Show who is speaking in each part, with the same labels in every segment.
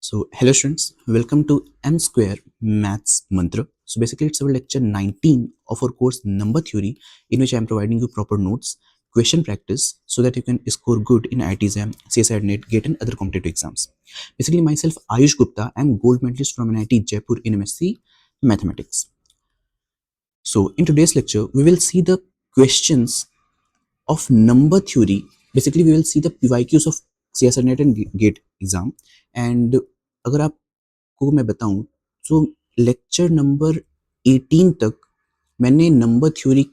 Speaker 1: So, hello students, welcome to M Square Maths Mantra. So, basically, it's our lecture 19 of our course Number Theory, in which I am providing you proper notes, question practice, so that you can score good in IIT exam, CSIR NET, GATE, and other competitive exams. Basically, myself, Ayush Gupta, I am gold medalist from NIT Jaipur in MSc Mathematics. So, in today's lecture, we will see the questions of number theory. Basically, we will see the PYQs of CSIR NET and GATE exam. And अगर आपको मैं बताऊं तो lecture number 18 तक मैंने number theory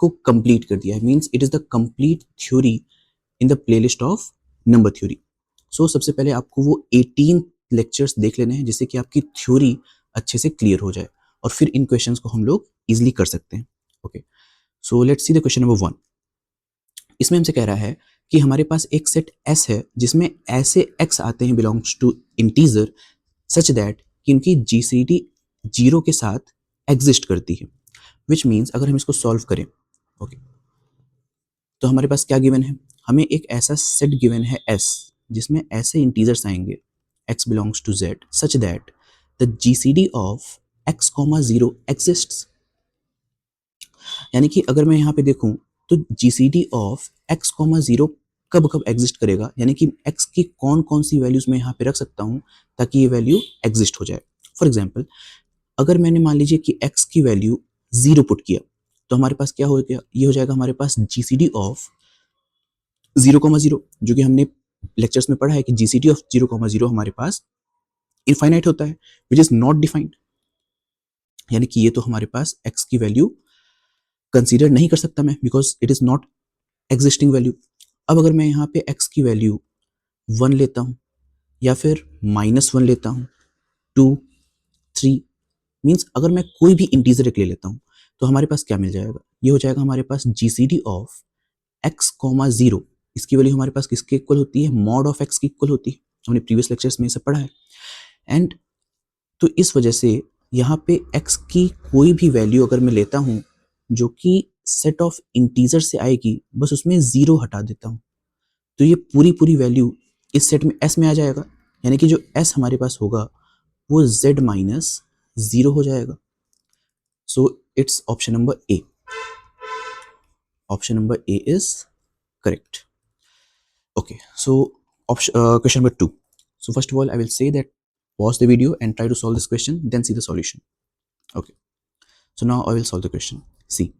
Speaker 1: को complete कर दिया है. Means it is the complete theory in the playlist of number theory. So सबसे पहले आपको वो 18 लेक्चर्स देख लेने हैं जिससे कि आपकी थ्योरी अच्छे से क्लियर हो जाए और फिर इन क्वेश्चंस को हम लोग इजीली कर सकते हैं. Okay, so let's see the question number 1. इसमें हमसे कह रहा है कि हमारे पास एक सेट S है जिसमें ऐसे x आते हैं belongs to integer such that कि इनकी GCD 0 के साथ एग्जिस्ट करती है. विच मीन्स अगर हम इसको सॉल्व करें, ओके, तो हमारे पास क्या गिवन है? हमें एक ऐसा सेट गिवन है S जिसमें ऐसे इंटीजर्स आएंगे x belongs to z such that the GCD of x, 0 exists. यानी कि अगर मैं यहाँ पे देखूं तो GCD ऑफ x, 0 कब कब एग्जिस्ट करेगा, यानी कि x की कौन कौन सी वैल्यूज मैं यहाँ पे रख सकता हूँ ताकि ये वैल्यू एग्जिस्ट हो जाए. फॉर एग्जाम्पल, अगर मैंने मान लीजिए कि x की वैल्यू 0 पुट किया तो हमारे पास क्या हो गया? ये हो जाएगा हमारे पास GCD ऑफ 0,0, जो कि हमने लेक्चर्स में पढ़ा है कि GCD ऑफ 0,0 हमारे पास इनफाइनाइट होता है, विच इज नॉट डिफाइंड. यानी कि ये तो हमारे पास x की वैल्यू कंसीडर नहीं कर सकता मैं, because it is not existing value. अब अगर मैं यहाँ पे x की वैल्यू 1 लेता हूँ या फिर -1 लेता हूँ, 2, 3, मीन्स अगर मैं कोई भी इंटीजर एक ले लेता हूँ तो हमारे पास क्या मिल जाएगा? ये हो जाएगा हमारे पास GCD ऑफ x, 0. इसकी वैल्यू हमारे पास किसके इक्वल होती है? मॉड ऑफ x की इक्वल होती है. हमने प्रीवियस लेक्चर्स में इसे पढ़ा है. एंड तो इस वजह से यहाँ पे x की कोई भी वैल्यू अगर मैं लेता हूँ जो कि सेट ऑफ इंटीजर से आएगी, बस उसमें 0 हटा देता हूँ तो ये पूरी वैल्यू इस सेट में S में आ जाएगा. यानी कि जो S हमारे पास होगा वो Z माइनस 0 हो जाएगा. So it's option number A. Option number A is correct. Okay, so question number 2. So first of all, I will say that pause the video and try to solve this question, then see the solution. Okay, so now I will solve the question. See,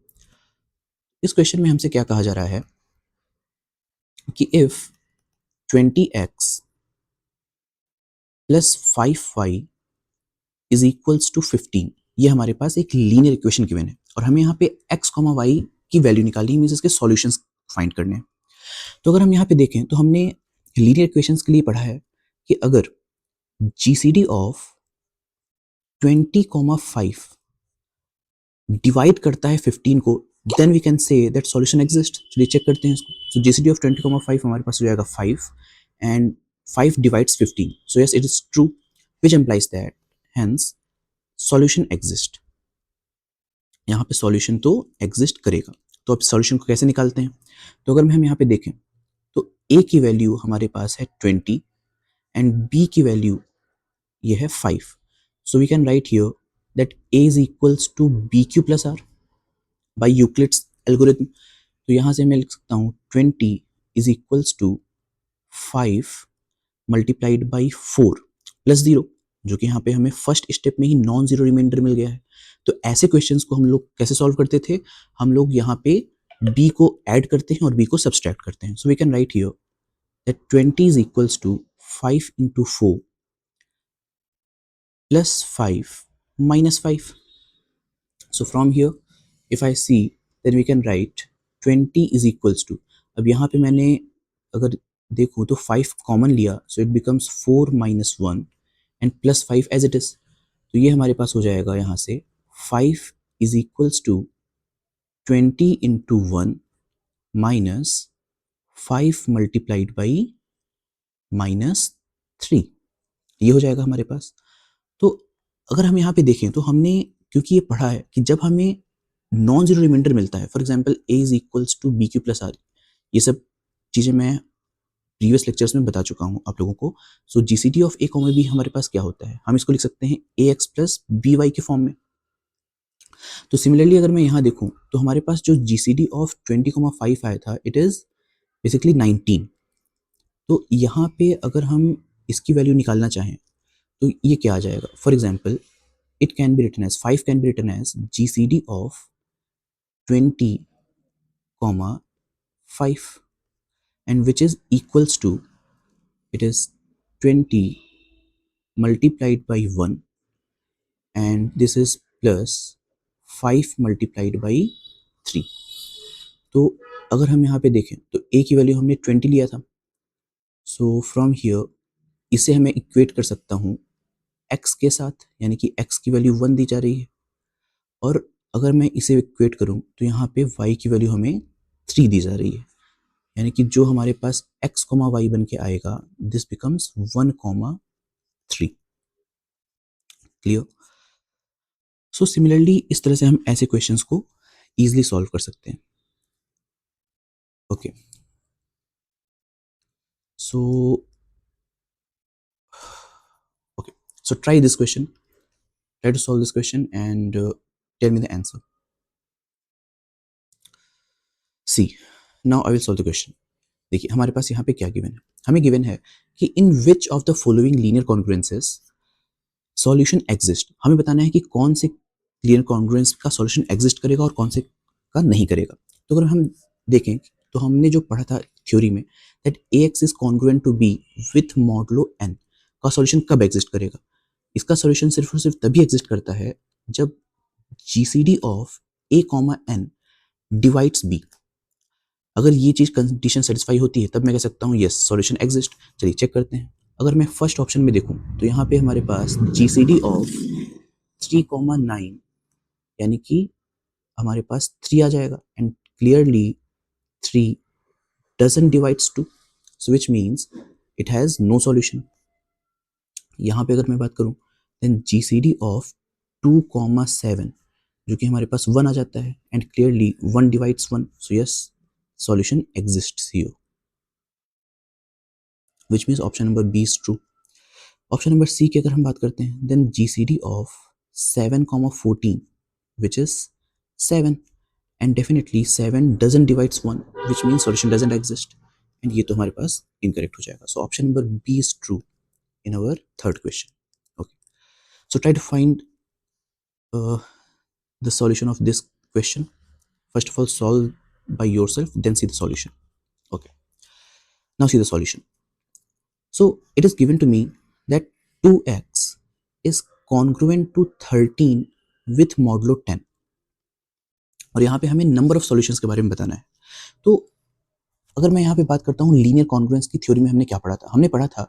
Speaker 1: इस question में हमसे क्या कहा जा रहा है कि if 20x plus 5y is equals to 15, ये हमारे पास एक लीनियर इक्वेशन गिवन है और हमें यहाँ पे x, y की वैल्यू निकालनी है, मींस इसके सॉल्यूशंस फाइंड करने हैं. तो अगर हम यहाँ पे देखें तो हमने लीनियर इक्वेशंस के लिए पढ़ा है कि अगर GCD ऑफ 20,5 डिवाइड करता है 15 को, then we can say that solution exist. चलिए चेक करते हैं इसको. सो GCD ऑफ 20,5 हमारे पास हो जाएगा 5 and 5 divides 15. So yes, it is true, which implies that hence solution exist. यहाँ पे सॉल्यूशन तो एग्जिस्ट करेगा. तो अब सॉल्यूशन को कैसे निकालते हैं? तो अगर हम यहाँ पे देखें तो A की वैल्यू हमारे पास है 20 एंड B की वैल्यू ये है 5. So we can write here that A is equals to BQ plus R by Euclid's algorithm. तो यहाँ से मैं लिख सकता हूँ 20 is equals to 5 multiplied by 4 plus 0, जो कि यहाँ पे हमें फर्स्ट स्टेप में ही नॉन जीरो रिमाइंडर मिल गया है. तो ऐसे क्वेश्चंस को हम लोग कैसे सॉल्व करते थे? हम लोग यहाँ पे B को ऐड करते हैं और B को सब्सट्रैक्ट करते हैं. So we can write here that 20 is equals to 5 into 4 plus 5 minus 5. So from here, if I see, then we can write 20 is equals to, अब यहाँ पे मैंने अगर देखूँ तो 5 कॉमन लिया, so it becomes 4 minus 1 and plus 5 as it is. तो ये हमारे पास हो जाएगा यहाँ से 5 is equals to 20 into 1 minus 5 multiplied by minus 3. ये हो जाएगा हमारे पास. तो अगर हम यहाँ पे देखें तो हमने क्योंकि ये पढ़ा है कि जब हमें नॉन जीरो रिमाइंडर मिलता है, for example A is equals to BQ plus R, ये सब चीज़ें मैं प्रीवियस लेक्चर्स में बता चुका हूँ आप लोगों को। So GCD of A comma B हमारे पास क्या होता है, हम इसको लिख सकते हैं ए एक्स प्लस बी वाई के फॉर्म में। तो सिमिलरली अगर मैं यहाँ देखूँ तो हमारे पास जो जीसीडी ऑफ 20,5 आया था इट इज़ बेसिकली 19। तो यहाँ पे अगर हम इसकी वैल्यू निकालना चाहें तो ये क्या आ जाएगा, for example it can be written as 5 can be written as GCD of 20 comma 5 and which is equals to, it is 20 multiplied by 1 and this is plus 5 multiplied by 3। तो अगर हम यहाँ पे देखें तो a की वैल्यू हमने 20 लिया था, सो फ्रॉम हियर इसे हमें इक्वेट कर सकता हूँ x के साथ, यानी कि x की वैल्यू 1 दी जा रही है, और अगर मैं इसे इक्वेट करूं तो यहाँ पे y की वैल्यू हमें 3 दी जा रही है, यानी कि जो हमारे पास x, y बन के आएगा this becomes 1,3। Clear? So similarly इस तरह से हम ऐसे क्वेश्चंस को इजीली सॉल्व कर सकते हैं। Okay, so try this question, try to solve this question and tell me the answer. See, now I will solve the question. देखिए हमारे पास यहाँ पे क्या गिवन है, हमें गिवन है कि in which of the following linear congruences solution exist. हमें बताना है कि कौन से लीनियर कॉन्ग्रुएंस का सॉल्यूशन एग्जिस्ट करेगा और कौन से का नहीं करेगा। तो अगर हम देखें तो हमने जो पढ़ा था थ्योरी में that A X is congruent to B with modulo N का सॉल्यूशन कब एग्जिस्ट करेगा, इसका सॉल्यूशन सिर्फ और सिर्फ तभी एग्जिस्ट करता है जब GCD of A comma N divides B. अगर ये चीज कंडीशन सेटिस्फाई होती है तब मैं कह सकता हूँ यस सॉल्यूशन एग्जिस्ट। चलिए चेक करते हैं। अगर मैं फर्स्ट ऑप्शन में देखूं तो यहाँ पे हमारे पास जीसीडी ऑफ 3,9 यानी कि हमारे पास 3 आ जाएगा and clearly 3 doesn't divides 2, so which means it has no solution। यहाँ पे अगर मैं बात करूं then GCD of 2,7 जो कि हमारे पास 1 आ जाता है and clearly 1 divides 1, so yes solution exists here, which means option number B is true। Option number C की अगर हम बात करते हैं then GCD of 7,14 which is 7 and definitely 7 doesn't divides 1 which means solution doesn't exist and ये तो हमारे पास incorrect हो जाएगा। So option number B is true in our third question। Okay, so try to find the solution of this question। First of all solve by yourself then see the solution। Okay, now see the solution। So it is given to me that 2x is congruent to 13 with modulo 10 और यहाँ पे हमें number of solutions के बारे में बताना है। तो अगर मैं यहाँ पे बात करता हूँ लीनियर कॉन्ग्रुएंस की थ्योरी में हमने क्या पढ़ा था, हमने पढ़ा था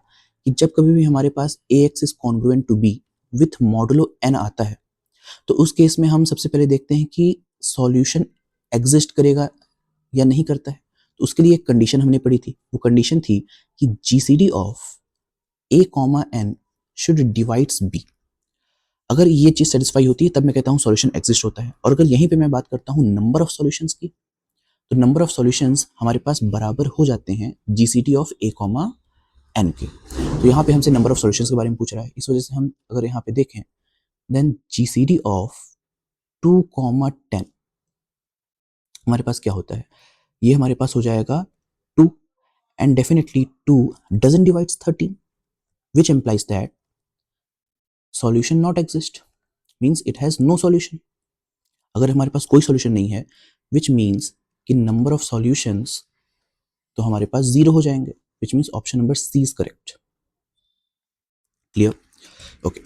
Speaker 1: कि जब कभी भी हमारे पास ax is congruent to b with modulo n आता है तो उस केस में हम सबसे पहले देखते हैं कि सॉल्यूशन एग्जिस्ट करेगा या नहीं करता है। तो उसके लिए एक कंडीशन हमने पढ़ी थी, वो कंडीशन थी कि GCD of a comma n should divides b। अगर ये चीज सेटिस्फाई होती है तब मैं कहता हूँ सॉल्यूशन एग्जिस्ट होता है। और अगर यहीं पे मैं बात करता हूँ नंबर ऑफ सॉल्यूशंस की तो नंबर ऑफ सॉल्यूशंस हमारे पास बराबर हो जाते हैं GCD of a comma n के। तो यहाँ पे हमसे नंबर ऑफ सॉल्यूशंस के बारे में पूछ रहा है, इस वजह से हम अगर यहाँ पे देखें देन जीसीडी ऑफ 2,10 हमारे पास क्या होता है, ये हमारे पास हो जाएगा 2 and definitely 2 doesn't divides 13 which implies that solution not exist means it has no solution। अगर हमारे पास कोई सॉल्यूशन नहीं है which means कि number of solutions तो हमारे पास 0 हो जाएंगे which means option number C is correct। Clear? Okay,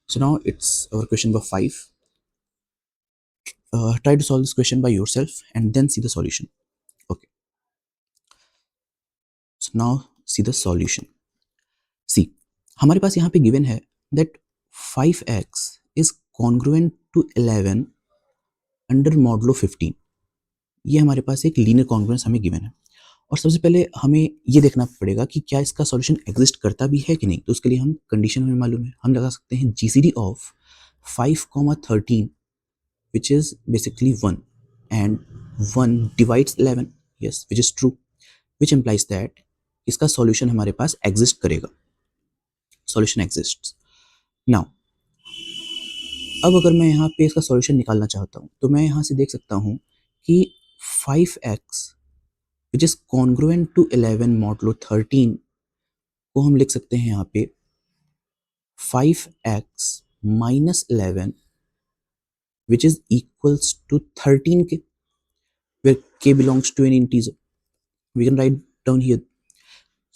Speaker 1: so now it's our question number 5। try to solve this question by yourself and then see the solution। Okay, so now see the solution। see हमारे पास यहाँ पे given है that 5x is congruent to 11 under modulo 15। ये हमारे पास एक linear congruence हमें given है और सबसे पहले हमें ये देखना पड़ेगा कि क्या इसका सॉल्यूशन एग्जिस्ट करता भी है कि नहीं। तो उसके लिए हम कंडीशन हमें मालूम है, हम लगा सकते हैं GCD of 5,13 which is basically 1 and 1 divides 11 yes which is true which implies that इसका सॉल्यूशन हमारे पास एग्जिस्ट करेगा, सॉल्यूशन एग्जिस्ट्स। नाउ अब अगर मैं यहाँ पे इसका सॉल्यूशन निकालना चाहता हूँ तो मैं यहाँ से देख सकता हूँ कि 5x which is congruent to 11 modulo 13 को हम लिख सकते हैं यहाँ पे 5x minus 11 which is equals to 13k, where k belongs to an integer. We can write down here.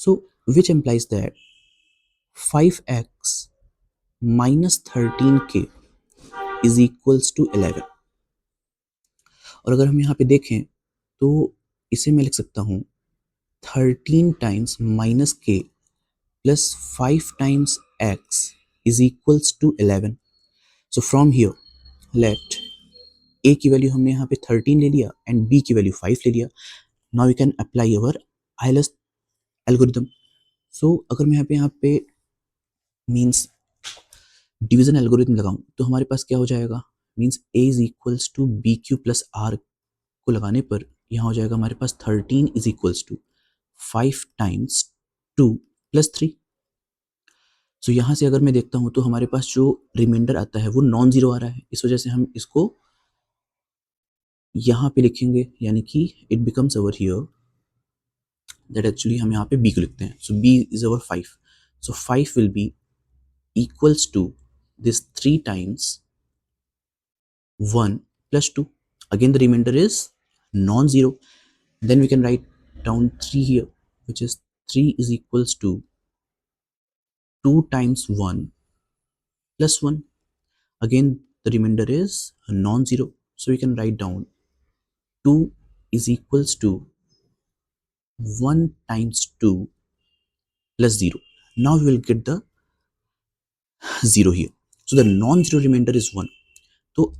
Speaker 1: So which implies that 5x minus 13k is equals to 11. और अगर हम यहाँ पे देखें तो इसे मैं लिख सकता हूँ 13 टाइम्स माइनस के plus 5 times x is equals to 11. So from here let a की वैल्यू हमने यहाँ पे 13 ले लिया एंड b की वैल्यू 5 ले लिया. Now we can apply our ILS algorithm. So अगर मैं यहाँ पे मीन्स डिवीजन एल्गोरिथम लगाऊं तो हमारे पास क्या हो जाएगा, means a is equals to B Q plus R को लगाने पर यहाँ हो जाएगा हमारे पास 13 is equals to 5 times 2 plus 3. So यहाँ से अगर मैं देखता हूँ तो हमारे पास जो रिमाइंडर आता है वो नॉन जीरो आ रहा है, इस वजह से हम इसको यहाँ पे लिखेंगे, यानी कि it becomes our here that actually हम यहाँ पे b को लिखते हैं. सो b is our 5. So 5 will be equals to this 3 times 1 plus 2. Again the remainder is non-zero. Then we can write down 3 here, which is 3 is equals to 2 times 1 plus 1. Again the remainder is non-zero. So we can write down 2 is equals to 1 times 2 plus 0. Now we will get the 0 here. So the non-zero remainder is 1. तो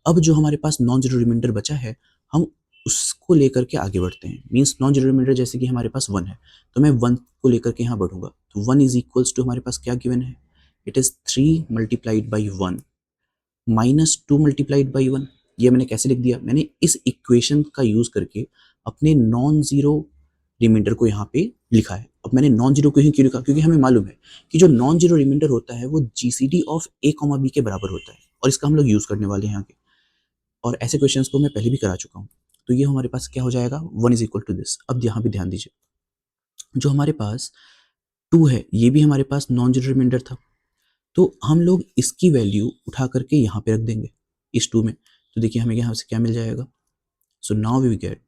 Speaker 1: अब जो हमारे पास non zero reminder बचा है हम उसको लेकर के आगे बढ़ते हैं. मींस नॉन जीरो रिमाइंडर जैसे कि हमारे पास 1 है तो मैं 1 को लेकर के यहाँ बढ़ूंगा. तो 1 इज इक्वल्स टू हमारे पास क्या गिवन है, it is 3 multiplied by 1 minus 2 multiplied by 1. ये मैंने कैसे लिख दिया, मैंने इस इक्वेशन का यूज करके अपने नॉन जीरो रिमाइंडर को यहाँ पे लिखा है. अब मैंने नॉन जीरो को ही क्यों लिखा, क्योंकि हमें मालूम है कि जो नॉन जीरो रिमाइंडर होता है वो जीसीडी ऑफ a, b के बराबर होता है और इसका हम लोग यूज करने वाले हैं यहाँ पे. और ऐसे क्वेश्चंस को मैं पहले भी करा चुका हूँ. तो ये हमारे पास क्या हो जाएगा, 1 इज इक्वल टू दिस. अब यहाँ पे ध्यान दीजिए, जो हमारे पास 2 है ये भी हमारे पास नॉन जीरो रिमाइंडर था, तो हम लोग इसकी वैल्यू उठा करके यहाँ पे रख देंगे इस 2 में. तो देखिए हमें यहाँ से क्या मिल जाएगा. So now we get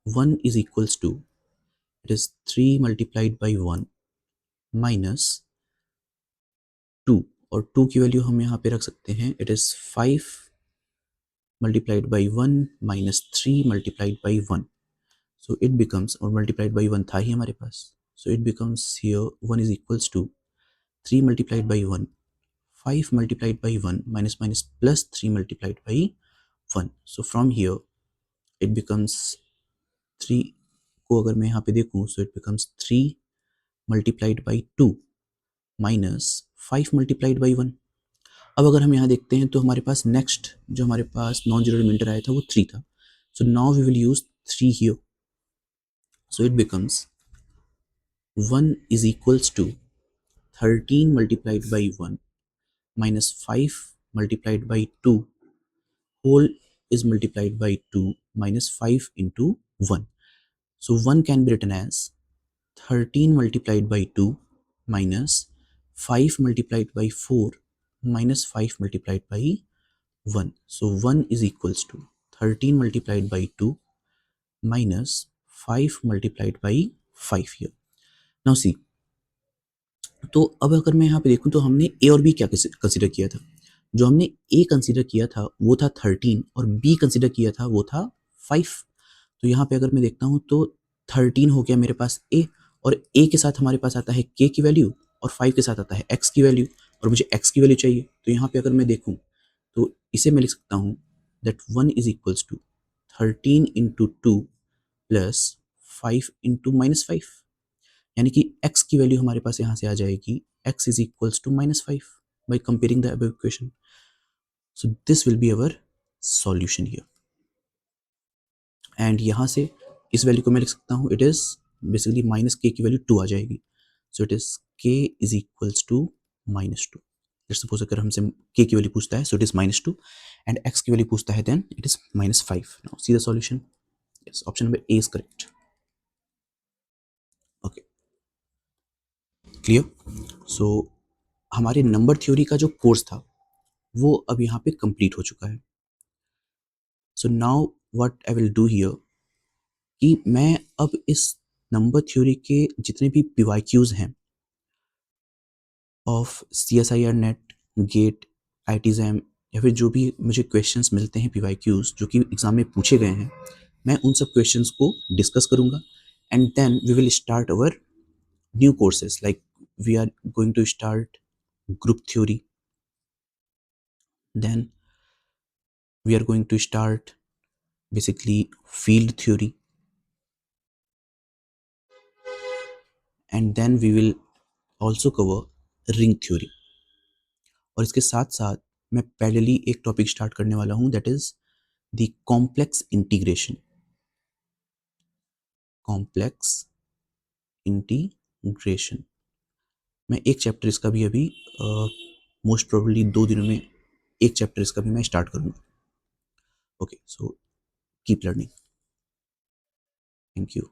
Speaker 1: 1 is equals to it is 3 multiplied by 1 minus 2, और 2 की वैल्यू हम यहाँ पे रख सकते हैं, it is 5 multiplied by 1 minus 3 multiplied by 1. So it becomes, और multiplied by 1 था ही हमारे पास, so it becomes here 1 is equals to 3 multiplied by 1, 5 multiplied by 1 minus minus plus 3 multiplied by 1. So from here it becomes 3 को अगर मैं यहाँ पे देखूँ so it becomes 3 multiplied by 2 minus 5 multiplied by 1. अब अगर हम यहाँ देखते हैं तो हमारे पास नेक्स्ट जो हमारे पास नॉन जीरो रिमाइंडर आया था वो 3 था. So now we will use 3 here. So it becomes 1 is equals to 13 multiplied by 1 minus 5 multiplied by 2 whole is multiplied by 2 minus 5 into 1. So 1 can be written as 13 multiplied by 2 minus 5 multiplied by 4 minus 5 multiplied by 1. So 1 is equals to 13 multiplied by 2 minus 5 multiplied by 5 here. Now see, तो अब अगर मैं यहाँ पे देखूँ तो हमने a और b क्या कंसीडर किया था. जो हमने a कंसीडर किया था वो था 13 और b कंसीडर किया था वो था 5. तो यहाँ पे अगर मैं देखता हूँ तो 13 हो गया मेरे पास a, और a के साथ हमारे पास आता है k की वैल्यू और 5 के साथ आता है x की वैल्यू, और मुझे x की वैल्यू चाहिए. तो यहाँ पे अगर मैं देखूँ तो इसे मैं लिख सकता हूँ that 1 is equals to 13 into 2 plus 5 into minus 5, यानी कि x की वैल्यू हमारे पास यहाँ से आ जाएगी x is equals to minus 5 by comparing the above equation. So this will be our solution here. And यहाँ से इस वैल्यू को मैं लिख सकता हूँ, इट इज बेसिकली माइनस के की वैल्यू 2 आ जाएगी. So it is k is equals to -2. Let's suppose अगर हमसे k की वैल्यू पूछता है, so it is -2, and x की वैल्यू पूछता है, then it is -5. Now see the solution. Yes, option number A is correct. Okay, clear. So हमारे number theory का जो कोर्स था वो अब यहाँ पे कंप्लीट हो चुका है. So now what I will do here कि मैं अब इस नंबर थ्योरी के जितने भी पीवाईक्यूज हैं of CSIR net, gate, IIT-JAM, या फिर जो भी मुझे क्वेश्चंस मिलते हैं पीवाईक्यूज जो कि एग्जाम में पूछे गए हैं, मैं उन सब क्वेश्चंस को डिस्कस करूंगा. And then we will start our new courses, like we are going to start group theory, then we are going to start basically field theory, and then we will also cover ring theory. और इसके साथ साथ मैं parallelly एक topic start करने वाला हूं, that is the complex integration. Complex integration मैं एक चैप्टर इसका भी अभी मोस्ट प्रोबेबली 2 दिनों में एक चैप्टर इसका भी मैं स्टार्ट करूंगा. Okay, so keep learning. Thank you.